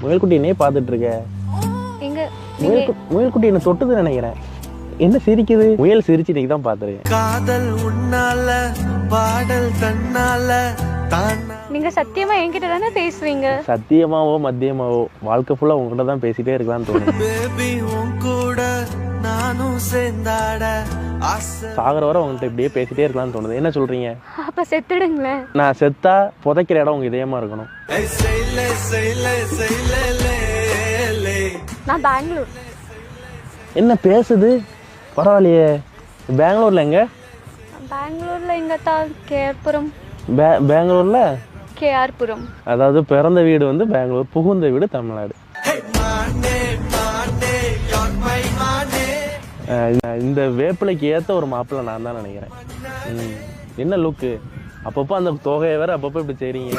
முயல்குட்டி என்னையே பார்த்துட்டு இருக்க. எங்க முயல்குட்டி என்ன தொட்டுது நினைக்கிறேன். என்ன சிரிக்குது? முயல் சிரிச்சு இன்னைக்கு தான் பார்த்துருக்கேன். காதல் உன்னால பாடல் தன்னால நீங்க சத்தியமா என்கிட்ட தானே பேசுவீங்க? சத்தியமாவோ மத்தியமாவோ வாழ்க்கை ஃபுல்லா உங்ககிட்ட தான் பேசிட்டே இருக்கலாம்னு தோணும். பேபி உன் கூட நானும் சேர்ந்தாட சாகர வர உங்கள்கிட்ட இப்படியே பேசிட்டே இருக்கலாம்னு தோணுது. என்ன சொல்றீங்க? அப்ப செத்துடுங்களேன். நான் செத்தா புதைக்கிற இடம் உங்க இதயமா இருக்கணும். நான் பெங்களூர். என்ன பேசுது? பரவாயில்லையே. பெங்களூர்ல எங்க? பெங்களூர்ல எங்க தான் கேஆர்புரம். பெங்களூர்ல கேஆர்புரம். அதாவது பிறந்த வீடு வந்து பெங்களூர், புகுந்த வீடு தமிழ்நாடு. இந்த வேப்பிலைக்கு ஏற்ற ஒரு மாப்பிள்ளை நான் தான் நினைக்கிறேன். என்ன லுக்கு? அப்பப்போ அந்த தொகையை வேற அப்பப்போ இப்படி செய்றீங்க.